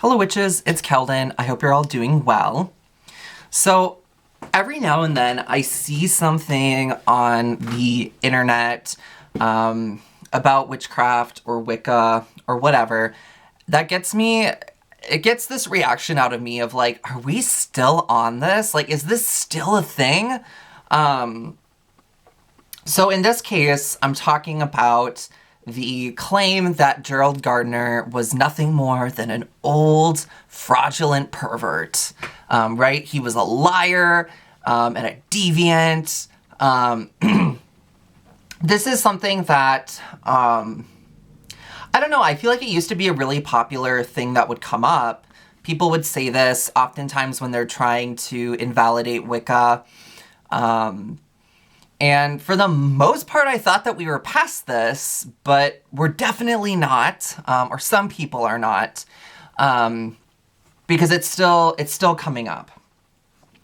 Hello witches, it's Keldon. I hope you're all doing well. So every now and then I see something on the internet about witchcraft or Wicca or whatever that gets me, it gets this reaction out of me of like, are we still on this? Like, is this still a thing? So in this case, I'm talking about the claim that Gerald Gardner was nothing more than an old, fraudulent pervert, right? He was a liar and a deviant. This is something that, I don't know, I feel like it used to be a really popular thing that would come up. People would say this oftentimes when they're trying to invalidate Wicca. And for the most part, I thought that we were past this, but we're definitely not, or some people are not, because it's still coming up.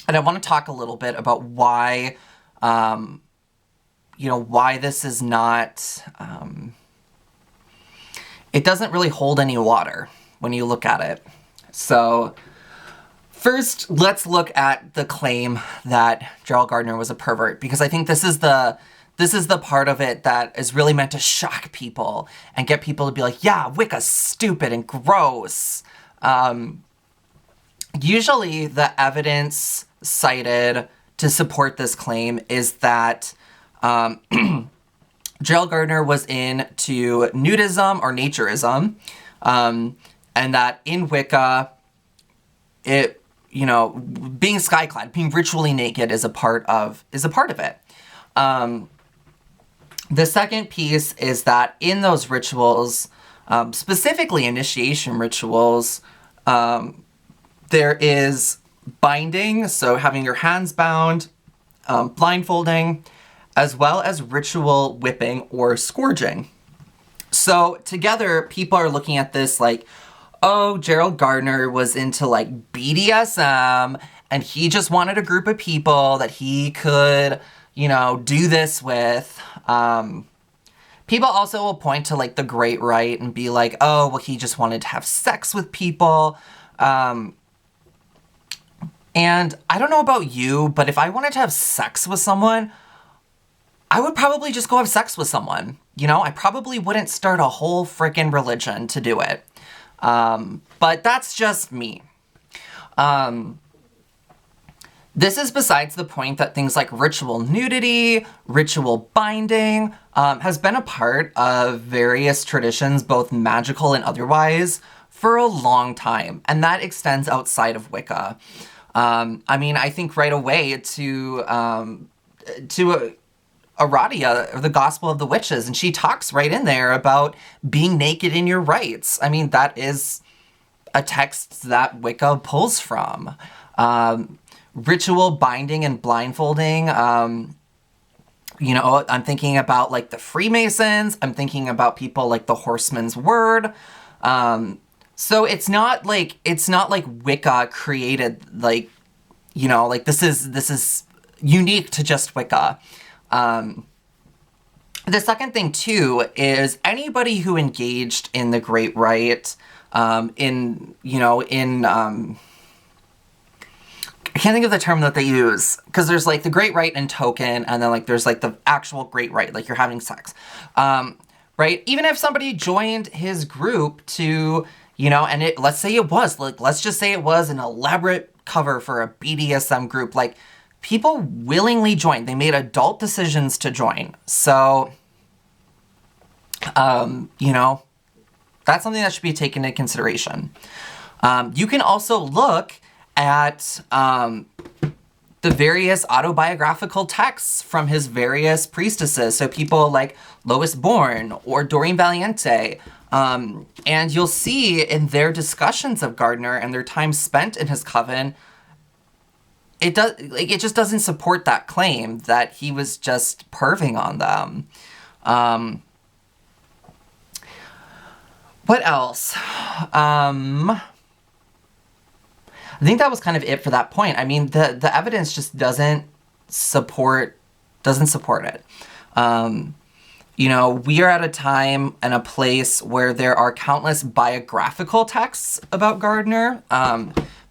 And I want to talk a little bit about why, why this is not, it doesn't really hold any water when you look at it. So first, let's look at the claim that Gerald Gardner was a pervert, because I think this is the part of it that is really meant to shock people and get people to be like, yeah, Wicca's stupid and gross. Usually the evidence cited to support this claim is that Gerald Gardner was into nudism or naturism, and that in Wicca, being skyclad, being ritually naked is a part of it. The second piece is that in those rituals, specifically initiation rituals, there is binding, so having your hands bound, blindfolding, as well as ritual whipping or scourging. So together, people are looking at this like, oh, Gerald Gardner was into like BDSM and he just wanted a group of people that he could, do this with. People also will point to like the Great Rite and be like, oh, well, he just wanted to have sex with people. And I don't know about you, but if I wanted to have sex with someone, I would probably just go have sex with someone. I probably wouldn't start a whole frickin' religion to do it. But that's just me. This is besides the point that things like ritual nudity, ritual binding, has been a part of various traditions, both magical and otherwise, for a long time. And that extends outside of Wicca. I think right away to Aradia, or the Gospel of the Witches, and she talks right in there about being naked in your rites. I mean, that is a text that Wicca pulls from. Ritual binding and blindfolding, I'm thinking about like the Freemasons, I'm thinking about people like the Horseman's Word. So it's not like Wicca created this is unique to just Wicca. The second thing too is anybody who engaged in the Great Rite, I can't think of the term that they use, because there's like the Great Rite and token, and then like there's like the actual Great Rite, like you're having sex, right? Even if somebody joined his group to, and let's just say it was an elaborate cover for a BDSM group, like, people willingly joined. They made adult decisions to join. So, that's something that should be taken into consideration. You can also look at the various autobiographical texts from his various priestesses. So people like Lois Bourne or Doreen Valiente. And you'll see in their discussions of Gardner and their time spent in his coven, it just doesn't support that claim that he was just perving on them. What else? I think that was kind of it for that point. I mean, the evidence just doesn't support it. We are at a time and a place where there are countless biographical texts about Gardner.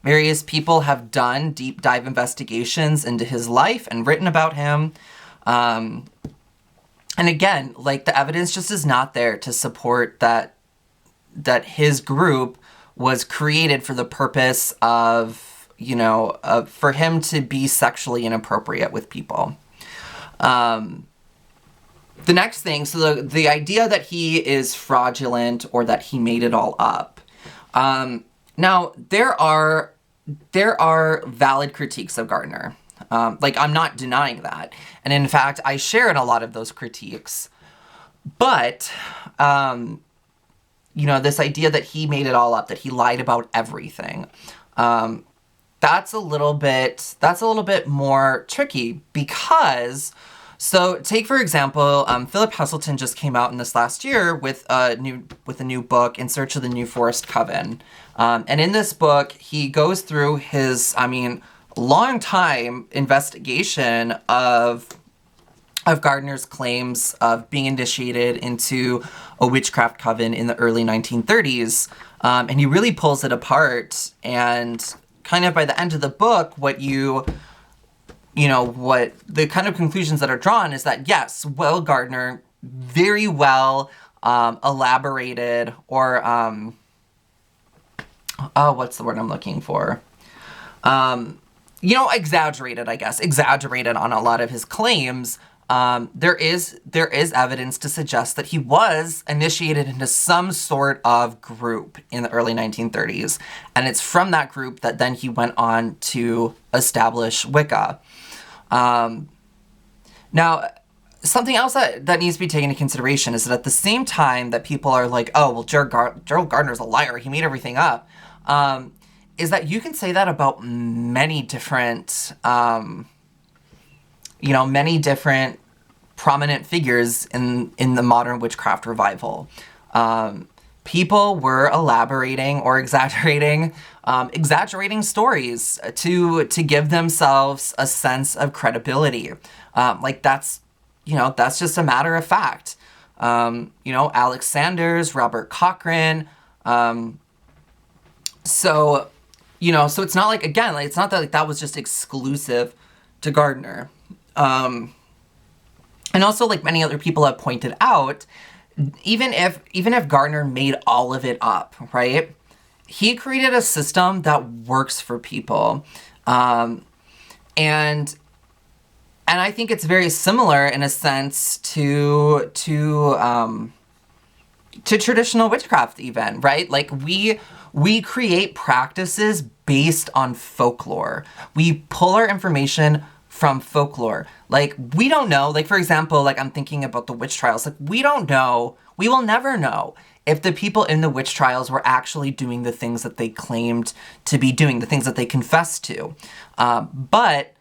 Various people have done deep dive investigations into his life and written about him. And again, like, the evidence just is not there to support that his group was created for the purpose of, for him to be sexually inappropriate with people. The next thing, so the idea that he is fraudulent or that he made it all up. Now, there are valid critiques of Gardner. I'm not denying that. And in fact, I share in a lot of those critiques. But, this idea that he made it all up, that he lied about everything, that's a little bit more tricky because... So take, for example, Philip Heselton just came out in this last year with a new book, In Search of the New Forest Coven. And in this book, he goes through his, long time investigation of Gardner's claims of being initiated into a witchcraft coven in the early 1930s. And he really pulls it apart. And kind of by the end of the book, what the kind of conclusions that are drawn is that, yes, Will Gardner very well elaborated or, what's the word I'm looking for? Exaggerated on a lot of his claims. There is evidence to suggest that he was initiated into some sort of group in the early 1930s. And it's from that group that then he went on to establish Wicca. Now, something else that needs to be taken into consideration is that at the same time that people are like, oh, well, Gerald Gardner's a liar, he made everything up, is that you can say that about many different, prominent figures in the modern witchcraft revival. People were elaborating or exaggerating stories to give themselves a sense of credibility. That's just a matter of fact. Alex Sanders, Robert Cochrane. So it's not like, again, it's not that that was just exclusive to Gardner. And also, like many other people have pointed out, even if Gardner made all of it up, right? He created a system that works for people. And I think it's very similar in a sense to traditional witchcraft even, right? Like we create practices based on folklore. We pull our information from folklore. Like, we don't know, like, for example, like, I'm thinking about the witch trials. Like, we don't know, we will never know if the people in the witch trials were actually doing the things that they claimed to be doing, the things that they confessed to. But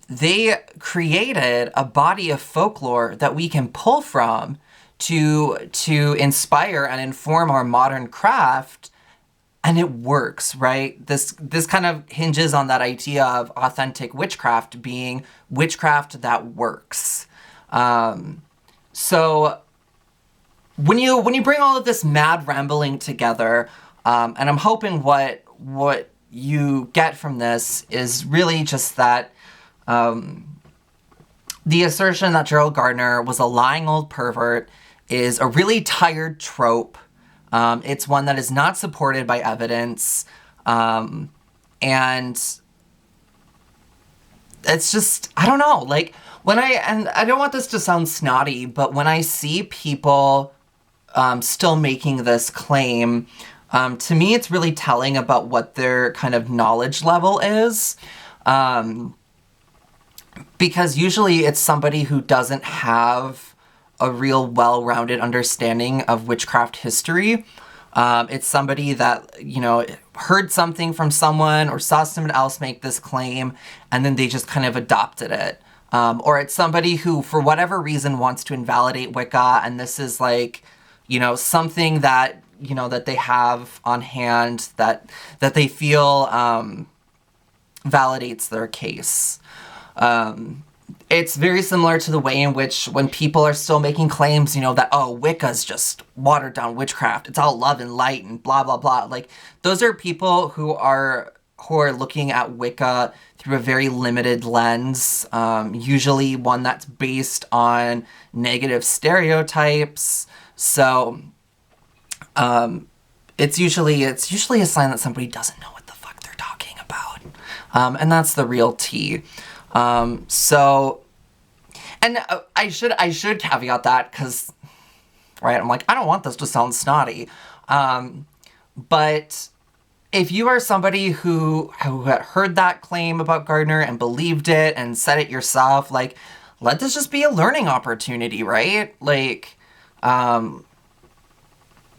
they created a body of folklore that we can pull from to inspire and inform our modern craft. And it works, right? This kind of hinges on that idea of authentic witchcraft being witchcraft that works. So when you bring all of this mad rambling together, and I'm hoping what you get from this is really just that the assertion that Gerald Gardner was a lying old pervert is a really tired trope. It's one that is not supported by evidence, and it's just, I don't know, like, and I don't want this to sound snotty, but when I see people still making this claim, to me it's really telling about what their kind of knowledge level is, because usually it's somebody who doesn't have a real well-rounded understanding of witchcraft history. It's somebody that, heard something from someone or saw someone else make this claim, and then they just kind of adopted it. Or it's somebody who, for whatever reason, wants to invalidate Wicca, and this is like, something that, that they have on hand that they feel validates their case. it's very similar to the way in which when people are still making claims, you know, that, oh, Wicca's just watered down witchcraft. It's all love and light and blah, blah, blah. Like, those are people who are looking at Wicca through a very limited lens, usually one that's based on negative stereotypes. So, it's usually a sign that somebody doesn't know what the fuck they're talking about. And that's the real tea. So, and I should caveat that because, right, I'm like, I don't want this to sound snotty. But if you are somebody who had heard that claim about Gardner and believed it and said it yourself, like, let this just be a learning opportunity, right? Like,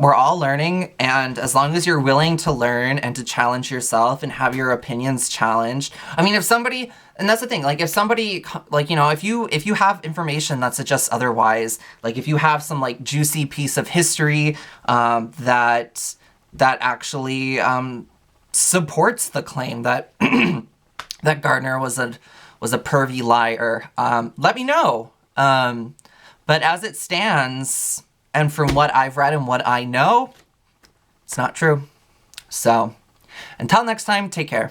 we're all learning, and as long as you're willing to learn and to challenge yourself and have your opinions challenged. I mean, if somebody, and that's the thing, like, if somebody, like, you know, if you have information that suggests otherwise, like, if you have some, like, juicy piece of history that actually supports the claim that that Gardner was a pervy liar, let me know. But as it stands, and from what I've read and what I know, it's not true. So, until next time, take care.